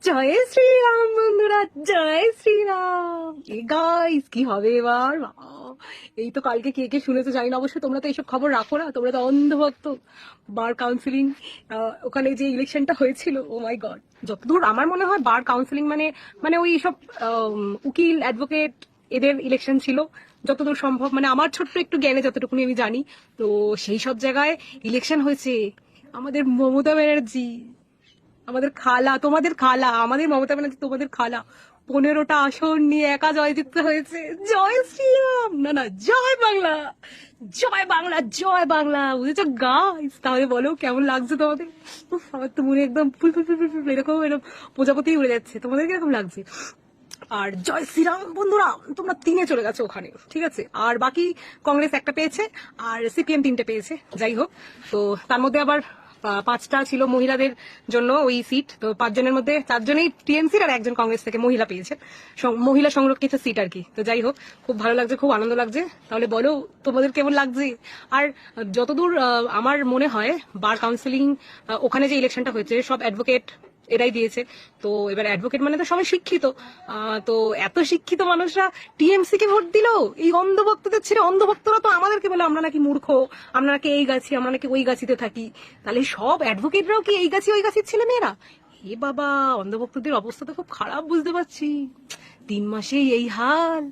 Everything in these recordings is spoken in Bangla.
জয় শ্রীরাম বন্ধুরা, জয় শ্রীরাম। গাইস কি হবে এবার? এই তো কালকে কে কে শুনেছো জানি না, অবশ্যই তোমরা তো এইসব খবর রাখো না, তোমরা তো অন্ধভক্ত। বার কাউন্সিলিং, ওখানে যে ইলেকশনটা হয়েছিল, ও মাই গড। যতদূর আমার মনে হয় বার কাউন্সিলিং মানে মানে ওই সব উকিল, অ্যাডভোকেট, এদের ইলেকশন ছিল যতদূর সম্ভব, মানে আমার ছোট্ট একটু জ্ঞানে যতটুকুনি আমি জানি। তো সেই সব জায়গায় ইলেকশন হয়েছে আমাদের মমতা ব্যানার্জি, আমাদের খালা, তোমাদের খালা, আমাদের মমতা ব্যানার্জি তোমাদের খালা 15টা আসন নিয়ে একা জয়যুক্ত হয়েছে। জয় শ্রীরাম, না না, জয় বাংলা, জয় বাংলা, জয় বাংলা, বুঝেছো গাইস? তাহলে বলো কেমন লাগছে তোমাদের? আমার তো মনে একদম ফুল ফুল ফুল ফুল ফুল এরকম এরকম প্রজাপতি উড়ে যাচ্ছে। তোমাদের কিরকম লাগছে? আর জয় শ্রীরাম বন্ধুরা, তোমরা 3-এ চলে গেছো ওখানে, ঠিক আছে? আর বাকি কংগ্রেস একটা পেয়েছে আর সিপিএম 3টে পেয়েছে। যাই হোক, তো তার মধ্যে আবার 5টা ছিল মহিলাদের জন্য ওই সিট। তো 5 জনের মধ্যে 4 জনেই টিএমসির আর 1জন কংগ্রেস থেকে মহিলা পেয়েছে, মহিলা সংরক্ষিত সিট আর কি। তো যাই হোক, খুব ভালো লাগছে, খুব আনন্দ লাগছে। তাহলে বলো তোমাদের কেমন লাগছে? আর যতদূর আমার মনে হয় বার কাউন্সিলিং, ওখানে যে ইলেকশনটা হয়েছে সব অ্যাডভোকেট এরাই দিয়েছে। তো এবার অ্যাডভোকেট মানে তো সবাই শিক্ষিত, তো এত শিক্ষিত মানুষরা টিএমসি কে ভোট দিল এই অন্ধভক্তদের ছেড়ে। অন্ধভক্তরা তো আমাদেরকে বলে আমরা নাকি মূর্খ, আমরা নাকি এই গাছি, আমরা নাকি ওই গাছিতে থাকি। তাহলে সব অ্যাডভোকেটরাও কি এই গাছি ওই গাছির ছেলে মেয়েরা? হে বাবা, অন্ধভক্তদের অবস্থা তো খুব খারাপ, বুঝতে পারছি। 3 মাসেই এই হাল,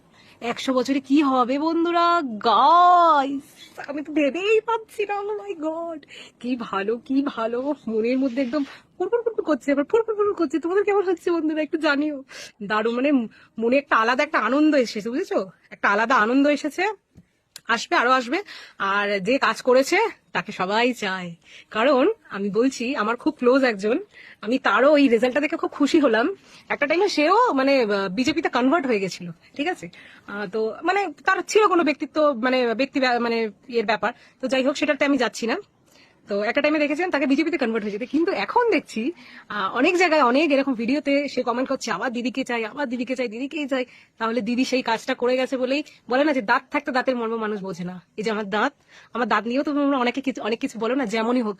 100 বছরে কি হবে বন্ধুরা? গাইস আমি তো ভেবেই পাচ্ছি না। মাই গড, কি ভালো, কি ভালো, মনের মধ্যে একদম ফুরফুর ফুরফুর করছে, আবার ফুরফুর ফুরফুর করছে। তোমাদের কেমন হচ্ছে বন্ধুরা একটু জানিও। দারুণ, মানে মনে একটা আলাদা একটা আনন্দ এসেছে, বুঝেছো? একটা আলাদা আনন্দ এসেছে, আসবে, আরো আসবে। আর যে কাজ করেছে তাকে সবাই চায়, কারণ আমি বলছি আমার খুব ক্লোজ একজন, আমি তারও ওই রেজাল্টটা দেখে খুব খুশি হলাম। একটা টাইমে সেও মানে বিজেপিতে কনভার্ট হয়ে গেছিল, ঠিক আছে? তো মানে তার ছিল কোনো ব্যক্তিত্ব, মানে মানে এর ব্যাপার। তো যাই হোক, সেটাতে আমি যাচ্ছি না। তো একটা টাইমে দেখেছেন তাকে বিজেপিতে কনভার্ট হয়ে যেতে, কিন্তু এখন দেখছি অনেক জায়গায় অনেক এরকম ভিডিওতে সে কমেন্ট করছে আবার দিদিকে চাই, আবার দিদিকে চাই, দিদিকেই চাই। তাহলে দিদি সেই কাজটা করে গেছে বলেই বলে না যে দাঁত থাকতে দাঁতের মর্ম মানুষ বোঝে না। এই যে আমার দাঁত নিয়েও তো তোমরা অনেক কিছু বলো না, যেমনই হোক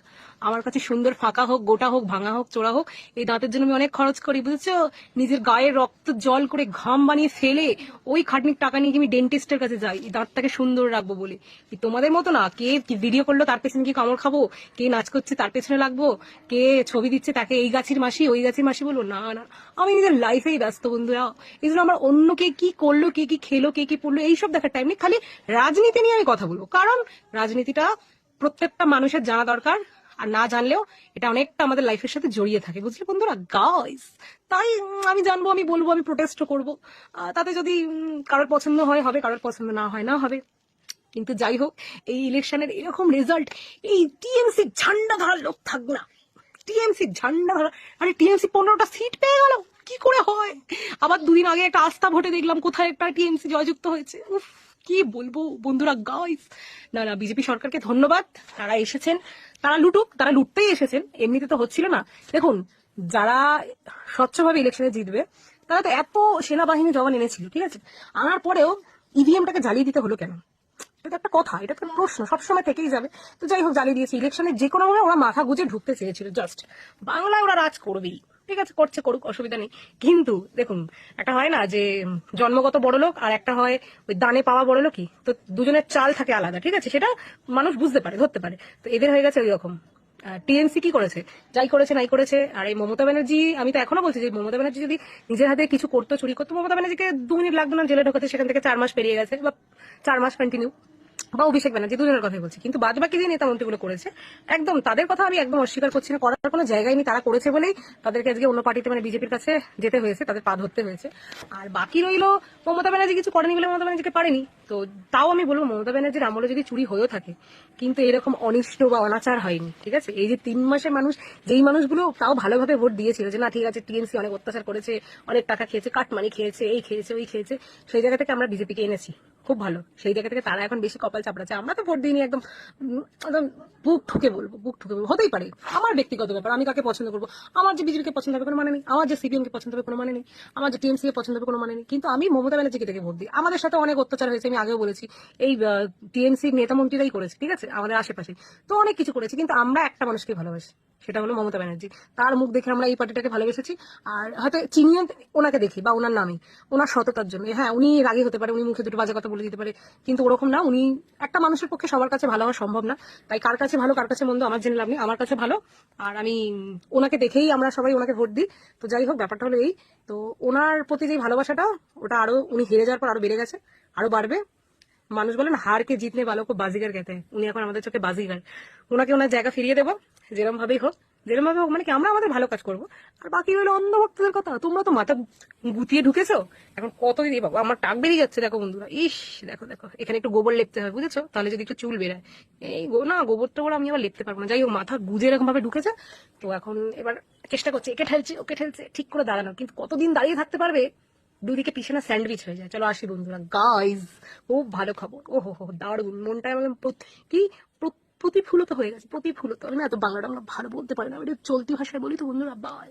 আমার কাছে সুন্দর, ফাঁকা হোক, গোটা হোক, ভাঙা হোক, চোরা হোক, এই দাঁতের জন্য আমি অনেক খরচ করি, বুঝেছো? নিজের গায়ের রক্ত জল করে ঘাম বানিয়ে ফেলে ওই খাটনির টাকা নিয়ে আমি ডেন্টিস্টের কাছে যাই এই দাঁতটাকে সুন্দর রাখবো বলে। তোমাদের মতো না, কে ভিডিও করলো তার পেছনে কি কামড় খাবো, কে নাচ করছে তার পেছনে লাগবো, কে ছবি দিচ্ছে তাকে এই গাছের মাসি ওই গাছের মাসি বলবো, না না। আমি নিজের লাইফেই ব্যস্ত বন্ধুরা। এই জন্য আমার অন্য কে কি করলো, কে কি খেলো, কে কি পড়লো, এইসব দেখার টাইম নেই। খালি রাজনীতি নিয়ে আমি কথা বলবো, কারণ রাজনীতিটা প্রত্যেকটা মানুষের জানা দরকার। আর না জানলেও এটা অনেকটা আমাদের লাইফের সাথে জড়িয়ে থাকে, বুঝলে বন্ধুরা? গাইস, তাই আমি জানবো, আমি বলবো, আমি প্রোটেস্ট করবো। তাতে যদি কারোর পছন্দ হয় হবে, কারোর পছন্দ না হয় না হবে। কিন্তু যাই হোক, এই ইলেকশনের এরকম রেজাল্ট, এই টিএমসি ঝান্ডা ধরার লোক থাকবে না। টিএমসি ঝান্ডা ধরা, আরে টিএমসি 15টা সিট পেয়ে গেল, কি করে হয়? আবার 2 দিন আগে একটা আস্থা ভোটে দেখলাম কোথায় একটা টিএমসি জয়যুক্ত হয়েছে। উফ, কি বলবো বন্ধুরা, গাইস। না না, বিজেপি সরকারকে ধন্যবাদ, তারা এসেছেন, তারা লুটুক, তারা লুটতেই এসেছেন, এমনিতে তো হচ্ছিল না। দেখুন, যারা স্বচ্ছভাবে ইলেকশনে জিতবে তারা তো এত সেনাবাহিনী জওয়ান এনেছিল, ঠিক আছে? আনার পরেও ইভিএমটাকে জ্বালিয়ে দিতে হলো কেন? এটা একটা কথা, এটা একটা প্রশ্ন সবসময় থেকেই যাবে। তো যাই হোক, জ্বালিয়ে দিয়েছে। ইলেকশনে যে কোনো ভাবে ওরা মাথা গুজে ঢুকতে চেয়েছিল, জাস্ট বাংলায় ওরা রাজ করবেই, ঠিক আছে? করছে, করুক, অসুবিধা নেই। কিন্তু দেখুন, একটা হয় না যে জন্মগত বড় লোক, আর একটা হয় ওই দানে পাওয়া বড় লোকই, তো দুজনের চাল থাকে আলাদা, ঠিক আছে? সেটা মানুষ বুঝতে পারে, ধরতে পারে। তো এদের হয়ে গেছে ওই রকম। টিএমসি কি করেছে? যাই করেছে নাই করেছে। আর এই মমতা ব্যানার্জি, আমি তো এখনো বলছি যে মমতা ব্যানার্জি যদি নিজের হাতে কিছু করতো, চুরি করতো, মমতা ব্যানার্জিকে 2 মিনিট লাগতো না জেলে ঢোকাতে, সেখান থেকে 4 মাস পেরিয়ে গেছে, বা 4 মাস কন্টিনিউ। বা অভিষেক ব্যানার্জি, দুজনের কথাই বলছি। কিন্তু বাদ বাকি যে নেতা মন্ত্রীগুলো করেছে, একদম তাদের কথা আমি একদম অস্বীকার করছি না, করার কোনো জায়গায় নেই। তারা করেছে বলেই তাদেরকে আজকে অন্য পার্টিতে, মানে বিজেপির কাছে যেতে হয়েছে, তাদের পা ধরতে হয়েছে। আর বাকি রইলো মমতা ব্যানার্জি কিছু করেনি বলে মমতা ব্যানার্জিকে পারেনি। তো তাও আমি বলবো, মমতা ব্যানার্জির আমলে যদি চুরি হয়েও থাকে, কিন্তু এরকম অনিষ্ট বা অনাচার হয়নি, ঠিক আছে? এই যে 3 মাসে মানুষ, যেই মানুষগুলো তাও ভালোভাবে ভোট দিয়েছিল যে না ঠিক আছে টিএমসি অনেক অত্যাচার করেছে, অনেক টাকা খেয়েছে, কাটমানি খেয়েছে, এই খেয়েছে, ওই খেয়েছে, সেই জায়গা থেকে আমরা বিজেপিকে এনেছি, খুব ভালো। সেই জায়গা থেকে তারা এখন বেশি কপাল চাপড়াচ্ছে। আমরা তো ভোট দিইনি, একদম একদম বুক ঠুকে বলবো, বুক ঠুকে বলবো। হতেই পারে, আমার ব্যক্তিগত ব্যাপার, আমি কাকে পছন্দ করবো। আমার যে বিজেপিকে পছন্দ হবে কোনো মানে নেই, আমার যে সিপিএম কে পছন্দ হবে কোনো মানে নেই, আমার যে টিএমসি কে পছন্দ হবে কোনো মানে নেই। কিন্তু আমি মমতা ব্যানার্জিকে থেকে ভোট দিই। আমাদের সাথে অনেক অত্যাচার হয়েছে, আমি আগেও বলেছি। এই টিএমসির নেতা মন্ত্রীরাই করেছে, ঠিক আছে? আমাদের আশেপাশে তো অনেক কিছু করেছে, কিন্তু আমরা একটা মানুষকে ভালোবাসি। সেটা হলো মমতা ব্যানার্জি। তার মুখ দেখে আমরা এই পার্টিটাকে ভালোবেসেছি। আর হয়তো চিনিয়ে ওনাকে দেখি বা ওনার নামে, ওনার সততার জন্য। হ্যাঁ, উনি রাগী হতে পারে, উনি মুখে দুটো বাজে কথা বলে দিতে পারে, কিন্তু ওরকম না। উনি একটা মানুষের পক্ষে সবার কাছে ভালো হওয়া সম্ভব না। তাই কার কাছে ভালো কার কাছে মন্দ আমার জেনে লাভ নেই, আমার কাছে ভালো। আর আমি ওনাকে দেখেই আমরা সবাই ওনাকে ভোট দিই। তো যাই হোক, ব্যাপারটা হলো এই। তো ওনার প্রতি যে ভালোবাসাটা, ওটা আরো উনি হেরে যাওয়ার পর আরো বেড়ে গেছে, আরো বাড়বে। মানুষ বলেন হারকে জিতনে ভালো কো বাজিগার খেতে হয়। উনি এখন আমাদের চোখে বাজিগার। ওনাকে ওনার জায়গা ফিরিয়ে দেবো, যেরকম ভাবেই হোক, যেরকম ভাবে হোক, মানে কি আমরা আমাদের ভালো কাজ করবো। আর বাকি হলো অন্ধ ভক্তদের কথা। তোমরা তো মাথা গুতিয়ে ঢুকেছো, এখন কত দিদি বাবা, আমার টাক বেরিয়ে যাচ্ছে দেখো বন্ধুরা। ইস, দেখো দেখো, এখানে একটু গোবর লেপতে হবে, বুঝেছো? তাহলে যদি একটু চুল বেরায়। এই না, গোবর টোবর আমি আবার লেপতে পারবো না। যাই হোক, মাথা গুজে এরকম ভাবে ঢুকেছে। তো এখন এবার চেষ্টা করছে, একে ঠেলছে ওকে ঠেলছে, ঠিক করে দাঁড়ানো। কিন্তু কতদিন দাঁড়িয়ে থাকতে পারবে? দুদিকে পিছনে স্যান্ডউইচ হয়ে যায়। চলো আসি বন্ধুরা, গাইজ, খুব ভালো খবর। ও হো হো, দারুণ। মনটা একদম কি প্রতিফুলত হয়ে গেছে, প্রতিফুলত। আমি না এত বাংলা টাংলা ভালো বলতে পারি না, আমি একটু চলতি ভাষায় বলি তো বন্ধুরা। বাই।